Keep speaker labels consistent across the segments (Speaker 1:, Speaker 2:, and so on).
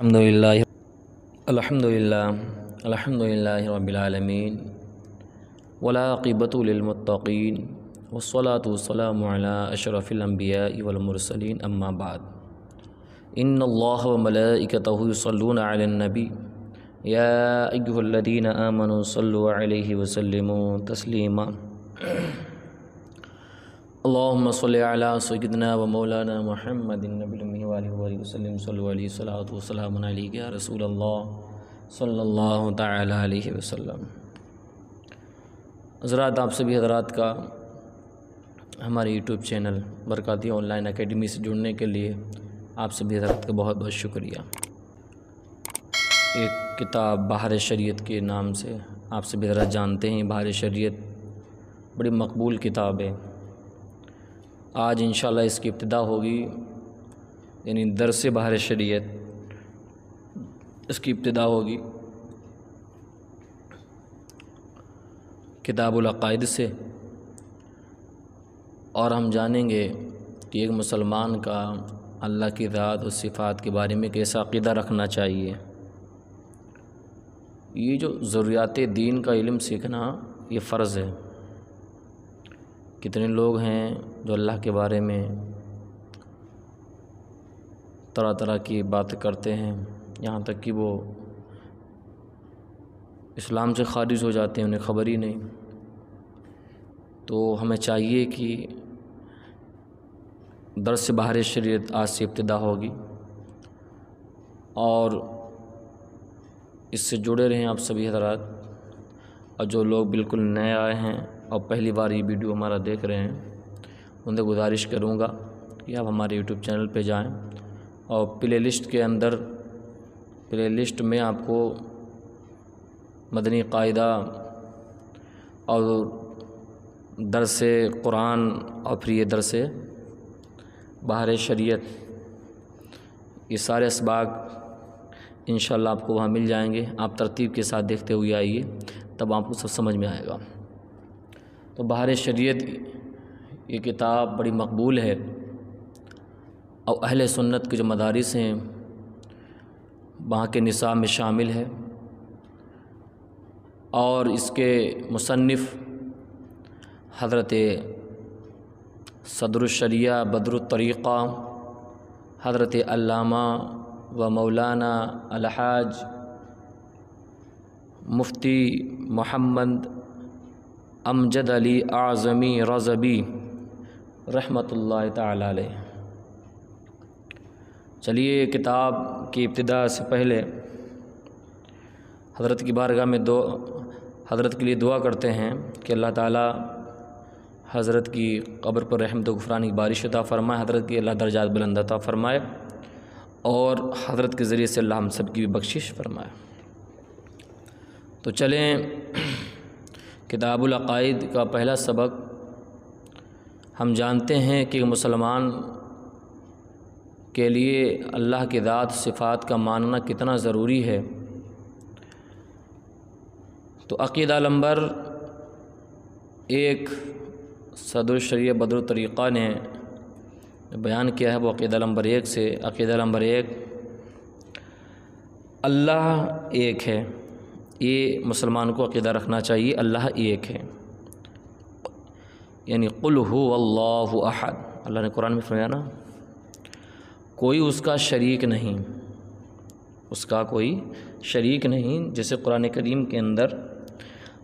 Speaker 1: الحمدللہ رب العالمین والعاقبۃ للمتقین والصلاة والسلام علی اشرف الانبیاء والمرسلین اما بعد ان اللہ وملائکتہ یصلون علی النبی یا ایھا الذین آمنوا صلوا علیہ وسلموا تسلیما اللہم صلی علی سیدنا و مولانا محمد النبی الأمی وآلہ وسلم صلو علیہ الصلاۃ والسلام علیک یا رسول اللہ صلی اللہ تعالی علیہ وسلم۔ حضرات، آپ سبھی حضرات کا ہمارے YouTube channel Barkati online academy سے جڑنے کے لیے آپ سبھی حضرات کا بہت بہت شکریہ۔ ایک کتاب بحر شریعت کے نام سے آپ سبھی حضرات جانتے ہیں، بحر شریعت بڑی مقبول کتاب ہے۔ آج انشاءاللہ اس کی ابتدا ہوگی، یعنی درس بحر شریعت اس کی ابتدا ہوگی کتاب العقائد سے، اور ہم جانیں گے کہ ایک مسلمان کا اللہ کی ذات و صفات کے بارے میں کیسا عقیدہ رکھنا چاہیے۔ یہ جو ضروریات دین کا علم سیکھنا یہ فرض ہے۔ کتنے لوگ ہیں جو اللہ کے بارے میں طرح طرح کی باتیں کرتے ہیں، یہاں تک کہ وہ اسلام سے خارج ہو جاتے ہیں، انہیں خبر ہی نہیں۔ تو ہمیں چاہیے کہ درس بحر شریعت آج سے ابتدا ہوگی، اور اس سے جڑے رہیں آپ سبھی حضرات۔ اور جو لوگ بالکل نئے آئے ہیں اور پہلی بار یہ ویڈیو ہمارا دیکھ رہے ہیں، ان سے گزارش کروں گا کہ آپ ہمارے یوٹیوب چینل پہ جائیں، اور پلے لسٹ میں آپ کو مدنی قاعدہ اور درس قرآن اور پھر یہ درس بحر شریعت، یہ سارے اسباق انشاءاللہ آپ کو وہاں مل جائیں گے۔ آپ ترتیب کے ساتھ دیکھتے ہوئے آئیے، تب آپ کو سب سمجھ میں آئے گا۔ تو بحر شریعت یہ کتاب بڑی مقبول ہے، اور اہل سنت کے جو مدارس ہیں وہاں کے نصاب میں شامل ہے، اور اس کے مصنف حضرت صدر الشریعہ بدر الطریقہ حضرت علامہ و مولانا الحاج مفتی محمد امجد علی اعظمی رضوی رحمۃ اللہ تعالی علیہ۔ چلیے کتاب کی ابتدا سے پہلے حضرت کی بارگاہ میں حضرت کے لیے دعا کرتے ہیں کہ اللہ تعالی حضرت کی قبر پر رحمت و غفران کی بارش عطا فرمائے، حضرت کی اللہ درجات بلند عطا فرمائے، اور حضرت کے ذریعے سے اللہ ہم سب کی بھی بخشش فرمائے۔ تو چلیں کتاب العقائد کا پہلا سبق، ہم جانتے ہیں کہ مسلمان کے لیے اللہ کی ذات صفات کا ماننا کتنا ضروری ہے۔ تو عقیدہ نمبر 1 صدر الشریعہ بدر الطریقہ نے بیان کیا ہے، وہ عقیدہ نمبر 1 سے۔ عقیدہ نمبر 1، اللہ ایک ہے۔ یہ مسلمان کو عقیدہ رکھنا چاہیے، اللہ ایک ہے، یعنی قل هو اللہ احد۔ اللہ نے قرآن میں فرمایا نا، کوئی اس کا شریک نہیں، اس کا کوئی شریک نہیں۔ جیسے قرآن کریم کے اندر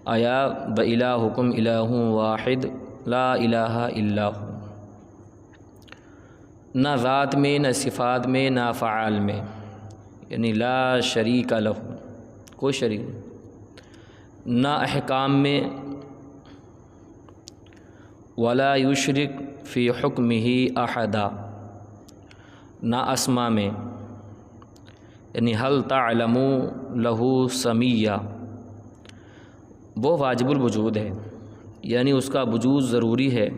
Speaker 1: آیا وَإِلَٰهُكُمْ إِلَٰهٌ وَاحِدٌ لَا إِلَٰهَ إِلَّا هُوَ۔ نہ ذات میں، نہ صفات میں، نہ افعال میں، یعنی لا شریک لہ، کوئی شریک نہیں۔ نہ احکام میں، ولا یشرک فی حکمہ احدا، نہ اسما میں، یعنی هل تعلم لہ سمیہ، وہ واجب الوجود ہے، یعنی اس کا وجود ضروری ہے،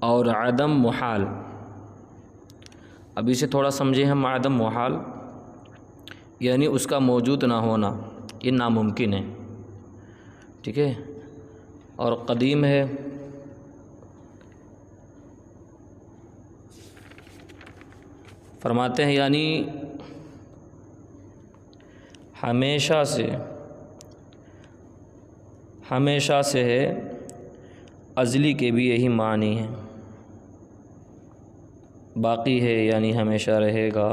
Speaker 1: اور عدم محال۔ اب اسے تھوڑا سمجھیں ہم، عدم محال یعنی اس کا موجود نہ ہونا، یہ ناممکن ہے، ٹھیک ہے۔ اور قدیم ہے، فرماتے ہیں یعنی ہمیشہ سے ہے، ازلی کے بھی یہی معنی ہے، باقی ہے یعنی ہمیشہ رہے گا۔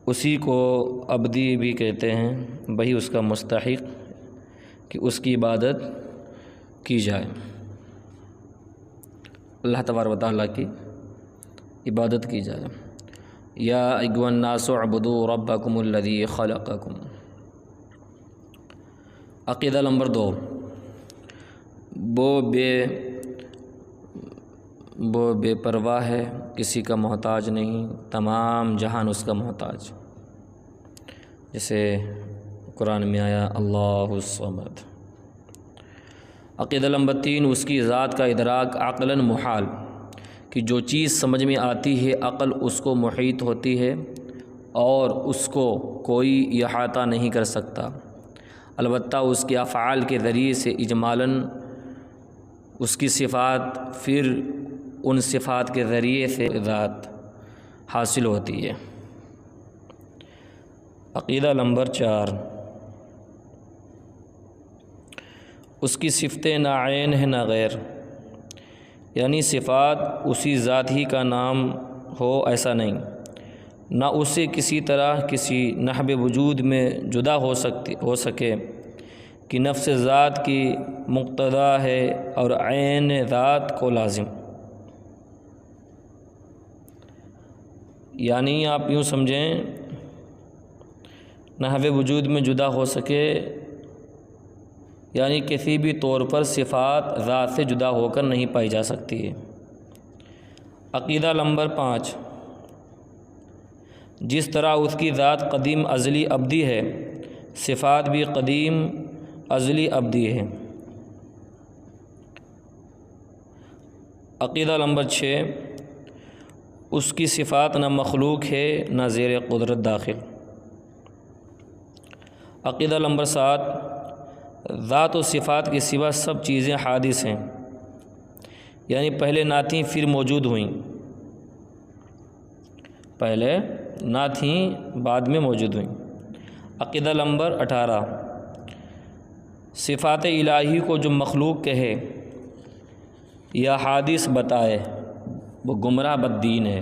Speaker 1: اسی کو ابدی بھی کہتے ہیں، وہی اس کا مستحق کہ اس کی عبادت کی جائے، اللہ تبارک و تعالیٰ کی عبادت کی جائے۔ یا ایھا الناس اعبدوا ربکم الذی خلقکم۔ عقیدہ نمبر 2، وہ بے پرواہ ہے، کسی کا محتاج نہیں، تمام جہان اس کا محتاج، جیسے قرآن میں آیا اللہ الصمد۔ عقیدہ نمبر 3، اس کی ذات کا ادراک عقلاً محال، کہ جو چیز سمجھ میں آتی ہے عقل اس کو محیط ہوتی ہے اور اس کو کوئی احاطہ نہیں کر سکتا، البتہ اس کے افعال کے ذریعے سے اجمالاً اس کی صفات، پھر ان صفات کے ذریعے سے ذات حاصل ہوتی ہے۔ عقیدہ نمبر 4، اس کی صفتیں نہ عین ہے نہ غیر، یعنی صفات اسی ذات ہی کا نام ہو ایسا نہیں، نہ اسے کسی طرح کسی نحو وجود میں جدا ہو سکے کہ نفس ذات کی مقتضا ہے اور عین ذات کو لازم، یعنی آپ یوں سمجھیں نحو وجود میں جدا ہو سکے، یعنی کسی بھی طور پر صفات ذات سے جدا ہو کر نہیں پائی جا سکتی ہے۔ عقیدہ نمبر 5، جس طرح اس کی ذات قدیم ازلی ابدی ہے، صفات بھی قدیم ازلی ابدی ہے۔ عقیدہ نمبر 6، اس کی صفات نہ مخلوق ہے نہ زیر قدرت داخل۔ عقیدہ نمبر 7، ذات و صفات کے سوا سب چیزیں حادث ہیں، یعنی پہلے نہ تھیں پھر موجود ہوئیں، پہلے نہ تھیں بعد میں موجود ہوئیں۔ عقیدہ نمبر 18، صفات الہی کو جو مخلوق کہے یا حادث بتائے وہ گمراہ بددین ہے۔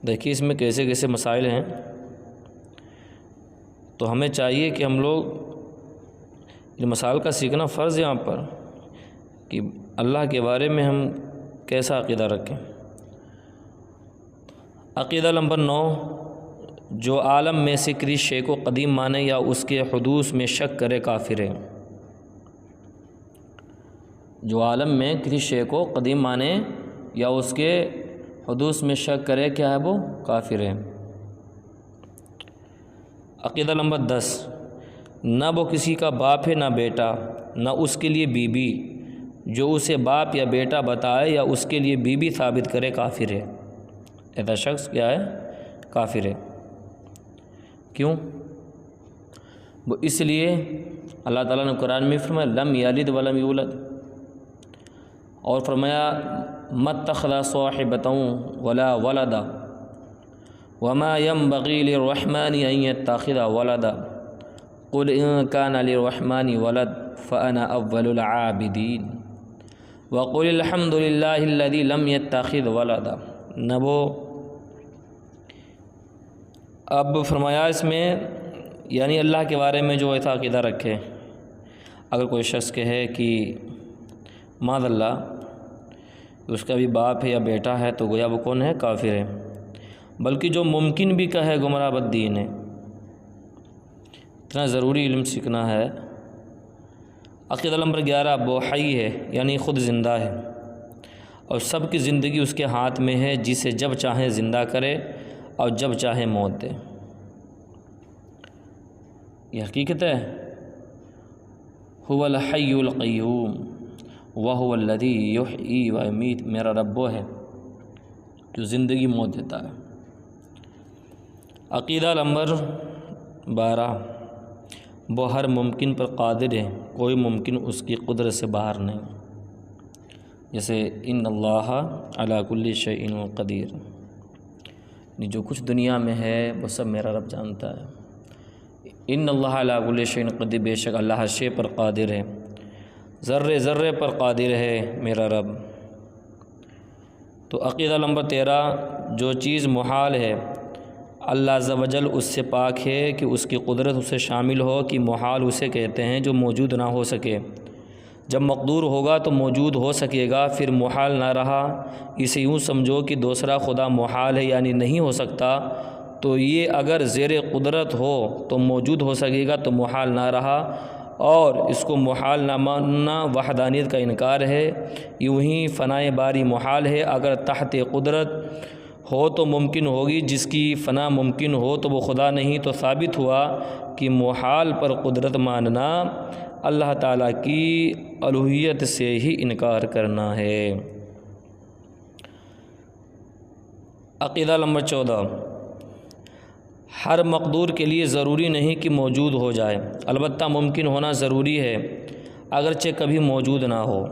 Speaker 1: دیکھیے اس میں کیسے کیسے مسائل ہیں، تو ہمیں چاہیے کہ ہم لوگ ان مسائل کا سیکھنا فرض ہے یہاں پر، کہ اللہ کے بارے میں ہم کیسا عقیدہ رکھیں۔ عقیدہ نمبر 9، جو عالم میں سے کسی شے کو قدیم مانے یا اس کے حدوث میں شک کرے کافر ہے۔ جو عالم میں کسی شے کو قدیم مانے یا اس کے حدوث میں شک کرے، کیا ہے وہ؟ کافر ہے۔ عقیدہ نمبر 10، نہ وہ کسی کا باپ ہے نہ بیٹا، نہ اس کے لیے بیوی، جو اسے باپ یا بیٹا بتائے یا اس کے لیے بیوی ثابت کرے کافر ہے۔ ایسا شخص کیا ہے؟ کافر ہے۔ کیوں؟ وہ اس لیے اللہ تعالیٰ نے قرآن میں فرمایا لم یلد ولم یولد، اور فرمایا ما اتخذ صاحبۃ ولا ولدا وما ينبغي للرحمن ان يتخذ ولدا قل ان كان للرحمن ولد فانا اول العابدین وقل الحمد للہ الذی لم يتخذ ولدا۔ نبو اب فرمایا اس میں یعنی اللہ کے بارے میں جو ایسا عقیدہ رکھے، اگر کوئی شخص کہے کہ معاذ اللہ اس کا بھی باپ ہے یا بیٹا ہے، تو گویا وہ کون ہے؟ کافر ہے۔ بلکہ جو ممکن بھی کہے گمراہ بددین ہے۔ اتنا ضروری علم سیکھنا ہے۔ عقیدہ نمبر 11، وہ حی ہے یعنی خود زندہ ہے اور سب کی زندگی اس کے ہاتھ میں ہے، جسے جب چاہے زندہ کرے اور جب چاہے موت دے۔ یہ حقیقت ہے۔ هو الحی القیوم وهو الذی یحیی ویمیت، میرا رب وہ ہے جو زندگی موت دیتا ہے۔ عقیدہ نمبر 12، وہ ہر ممکن پر قادر ہے، کوئی ممکن اس کی قدرت سے باہر نہیں۔ جیسے ان اللہ علی کل شیء قدیر، جو کچھ دنیا میں ہے وہ سب میرا رب جانتا ہے۔ ان اللہ علی کل شیء قدیر، بے شک اللہ ہر شے پر قادر ہے، ذرے ذرے پر قادر ہے میرا رب۔ تو عقیدہ نمبر 13، جو چیز محال ہے اللہ عز و جل اس سے پاک ہے کہ اس کی قدرت اسے شامل ہو، کہ محال اسے کہتے ہیں جو موجود نہ ہو سکے۔ جب مقدور ہوگا تو موجود ہو سکے گا، پھر محال نہ رہا۔ اسے یوں سمجھو کہ دوسرا خدا محال ہے یعنی نہیں ہو سکتا، تو یہ اگر زیر قدرت ہو تو موجود ہو سکے گا تو محال نہ رہا، اور اس کو محال نہ ماننا وحدانیت کا انکار ہے۔ یوں ہی فنائے باری محال ہے، اگر تحت قدرت ہو تو ممکن ہوگی، جس کی فنا ممکن ہو تو وہ خدا نہیں۔ تو ثابت ہوا کہ محال پر قدرت ماننا اللہ تعالیٰ کی الوہیت سے ہی انکار کرنا ہے۔ عقیدہ نمبر 14، ہر مقدور کے لیے ضروری نہیں کہ موجود ہو جائے، البتہ ممکن ہونا ضروری ہے اگرچہ کبھی موجود نہ ہو۔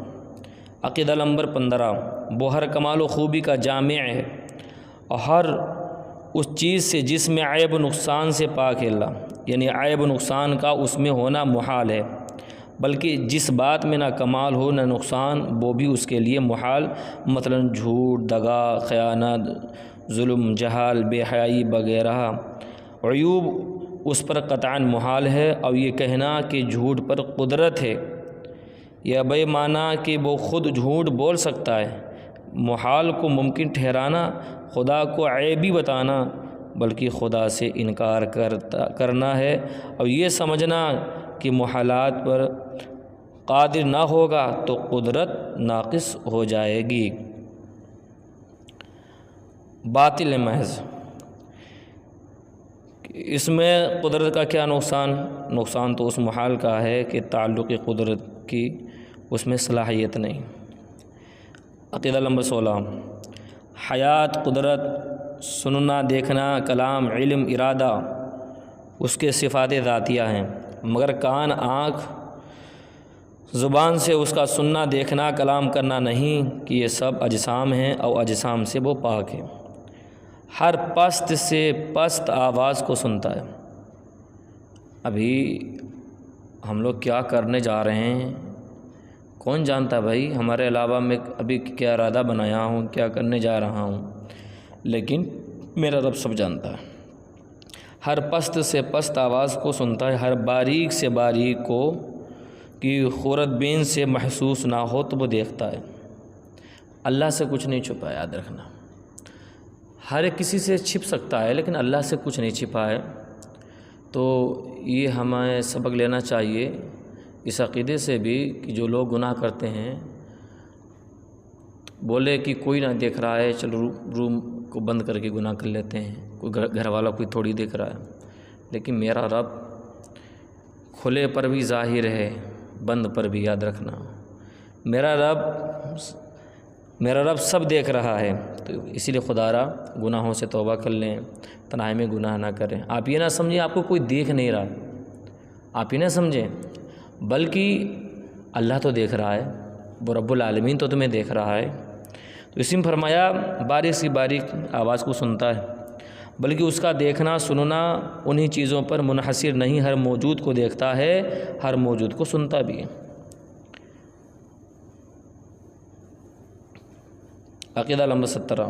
Speaker 1: عقیدہ نمبر 15، وہ ہر کمال و خوبی کا جامع ہے، اور ہر اس چیز سے جس میں عیب و نقصان سے پاک ہے اللہ، یعنی عیب و نقصان کا اس میں ہونا محال ہے، بلکہ جس بات میں نہ کمال ہو نہ نقصان وہ بھی اس کے لیے محال، مثلا جھوٹ، دغا، خیانت، ظلم، جہال، بے حیائی وغیرہ عیوب اس پر قطعاً محال ہے۔ اور یہ کہنا کہ جھوٹ پر قدرت ہے یا بے معنی کہ وہ خود جھوٹ بول سکتا ہے، محال کو ممکن ٹھہرانا، خدا کو عیبی بتانا بلکہ خدا سے انکار کرنا ہے، اور یہ سمجھنا کہ محالات پر قادر نہ ہوگا تو قدرت ناقص ہو جائے گی۔ باطل محض، اس میں قدرت کا کیا نقصان تو اس محال کا ہے کہ تعلق قدرت کی اس میں صلاحیت نہیں۔ عقیدہ نمبر 16، حیات، قدرت، سننا، دیکھنا، کلام، علم، ارادہ اس کے صفات ذاتیہ ہیں، مگر کان، آنکھ، زبان سے اس کا سننا، دیکھنا، کلام کرنا نہیں، کہ یہ سب اجسام ہیں اور اجسام سے وہ پاک ہے۔ ہر پست سے پست آواز کو سنتا ہے۔ ابھی ہم لوگ کیا کرنے جا رہے ہیں کون جانتا بھائی، ہمارے علاوہ میں ابھی کیا ارادہ بنایا ہوں، کیا کرنے جا رہا ہوں، لیکن میرا رب سب جانتا ہے۔ ہر پست سے پست آواز کو سنتا ہے، ہر باریک سے باریک کو کہ خورد بین سے محسوس نہ ہو تو وہ دیکھتا ہے۔ اللہ سے کچھ نہیں چھپا، یاد رکھنا، ہر ایک کسی سے چھپ سکتا ہے لیکن اللہ سے کچھ نہیں چھپا ہے۔ تو یہ ہمیں سبق لینا چاہیے اس عقیدے سے بھی کہ جو لوگ گناہ کرتے ہیں بولے کہ کوئی نہ دیکھ رہا ہے، چلو روم کو بند کر کے گناہ کر لیتے ہیں، کوئی گھر والا کوئی تھوڑی دیکھ رہا ہے، لیکن میرا رب کھلے پر بھی ظاہر ہے، بند پر بھی، یاد رکھنا میرا رب سب دیکھ رہا ہے۔ تو اسی لیے خدا را گناہوں سے توبہ کر لیں، تنہائی میں گناہ نہ کریں۔ آپ یہ نہ سمجھیں آپ کو کوئی دیکھ نہیں رہا، آپ یہ نہ سمجھیں، بلکہ اللہ تو دیکھ رہا ہے، وہ رب العالمین تو تمہیں دیکھ رہا ہے۔ تو اسی میں فرمایا باریک سی باریک آواز کو سنتا ہے، بلکہ اس کا دیکھنا سننا انہی چیزوں پر منحصر نہیں، ہر موجود کو دیکھتا ہے، ہر موجود کو سنتا بھی ہے۔ عقیدہ نمبر 17،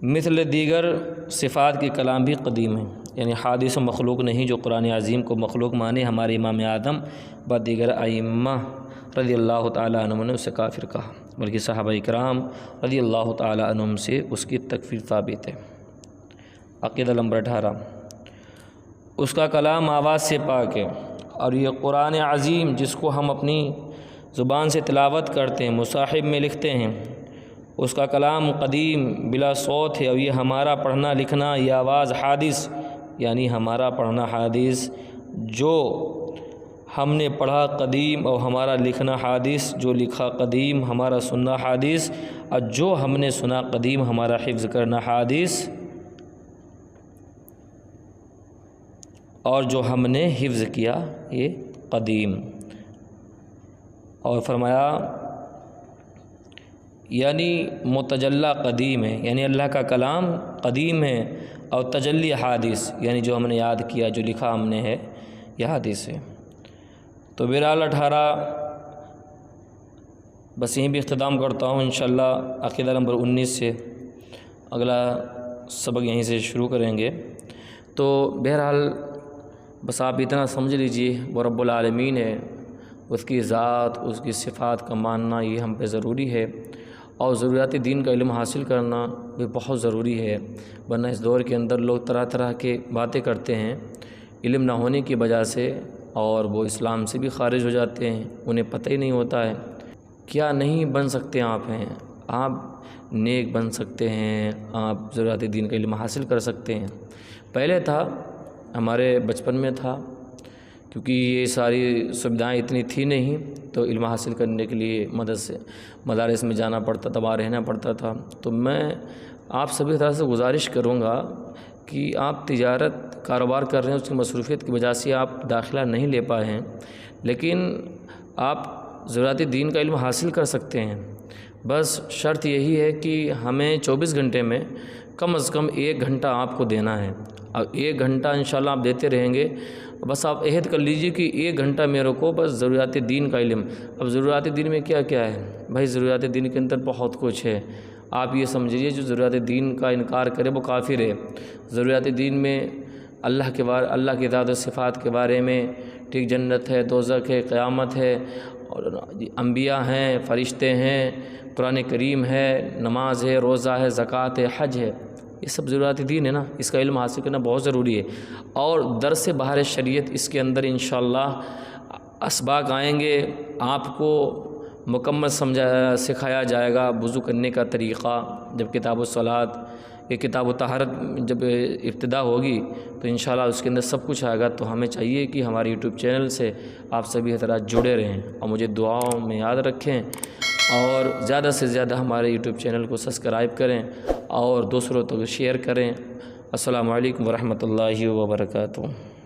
Speaker 1: مثل دیگر صفات کے کلام بھی قدیم ہیں، یعنی حادث و مخلوق نہیں، جو قرآن عظیم کو مخلوق مانے ہمارے امام اعظم و دیگر ائمہ رضی اللہ تعالیٰ عنہم نے اسے کافر کہا، بلکہ صحابہ کرام رضی اللہ تعالیٰ عنہم سے اس کی تکفیر ثابت ہے۔ عقیدہ نمبر 18، اس کا کلام آواز سے پاک ہے، اور یہ قرآن عظیم جس کو ہم اپنی زبان سے تلاوت کرتے ہیں، مصاحف میں لکھتے ہیں، اس کا کلام قدیم بلا صوت ہے، اور یہ ہمارا پڑھنا لکھنا یہ آواز حادث، یعنی ہمارا پڑھنا حادث، جو ہم نے پڑھا قدیم، اور ہمارا لکھنا حادث، جو لکھا قدیم، ہمارا سننا حادث، اور جو ہم نے سنا قدیم، ہمارا حفظ کرنا حادث، اور جو ہم نے حفظ کیا یہ قدیم۔ اور فرمایا یعنی متجلی قدیم ہے، یعنی اللہ کا کلام قدیم ہے، اور تجلی حادث یعنی جو ہم نے یاد کیا، جو لکھا ہم نے ہے، یہ حادث ہے۔ تو بہرحال 18 بس یہیں بھی اختتام کرتا ہوں، انشاءاللہ عقیدہ نمبر 19 سے اگلا سبق یہیں سے شروع کریں گے۔ تو بہرحال بس آپ اتنا سمجھ لیجئے، وہ رب العالمین ہے، اس کی ذات، اس کی صفات کا ماننا یہ ہم پہ ضروری ہے، اور ضروریات دین کا علم حاصل کرنا بھی بہت ضروری ہے، ورنہ اس دور کے اندر لوگ طرح طرح کے باتیں کرتے ہیں علم نہ ہونے کی وجہ سے، اور وہ اسلام سے بھی خارج ہو جاتے ہیں، انہیں پتہ ہی نہیں ہوتا ہے کیا نہیں بن سکتے آپ ہیں، آپ نیک بن سکتے ہیں، آپ ضروریات دین کا علم حاصل کر سکتے ہیں۔ پہلے تھا، ہمارے بچپن میں تھا، کیونکہ یہ ساری سویدھائیں اتنی تھی نہیں، تو علم حاصل کرنے کے لیے مدارس میں جانا پڑتا تھا، وہاں رہنا پڑتا تھا۔ تو میں آپ سبھی طرح سے گزارش کروں گا کہ آپ تجارت کاروبار کر رہے ہیں، اس کی مصروفیت کی وجہ سے آپ داخلہ نہیں لے پائے ہیں، لیکن آپ ضروریات دین کا علم حاصل کر سکتے ہیں۔ بس شرط یہی ہے کہ ہمیں 24 گھنٹے میں کم از کم 1 گھنٹہ آپ کو دینا ہے، اور 1 گھنٹہ انشاءاللہ آپ دیتے رہیں گے۔ بس آپ عہد کر لیجئے کہ 1 گھنٹہ میرے کو بس ضروریات دین کا علم۔ اب ضروریات دین میں کیا کیا ہے بھائی؟ ضروریات دین کے اندر بہت کچھ ہے، آپ یہ سمجھیے جو ضروریات دین کا انکار کرے وہ کافر ہے۔ ضروریات دین میں اللہ کی ذات و صفات کے بارے میں، ٹھیک، جنت ہے، دوزخ ہے، قیامت ہے، اور انبیاء ہیں، فرشتے ہیں، قرآن کریم ہے، نماز ہے، روزہ ہے، زکوٰۃ ہے، حج ہے، یہ سب ضروریات دین ہے نا، اس کا علم حاصل کرنا بہت ضروری ہے۔ اور درس بہار شریعت، اس کے اندر انشاءاللہ اسباق آئیں گے، آپ کو مکمل سکھایا جائے گا وضو کرنے کا طریقہ۔ جب کتاب الصلاۃ، یہ کتاب الطہارت جب ابتدا ہوگی تو انشاءاللہ اس کے اندر سب کچھ آئے گا۔ تو ہمیں چاہیے کہ ہمارے یوٹیوب چینل سے آپ سبھی حضرات جڑے رہیں، اور مجھے دعاؤں میں یاد رکھیں، اور زیادہ سے زیادہ ہمارے یوٹیوب چینل کو سبسکرائب کریں، اور دوسروں تک شیئر کریں۔ السلام علیکم ورحمۃ اللہ وبرکاتہ۔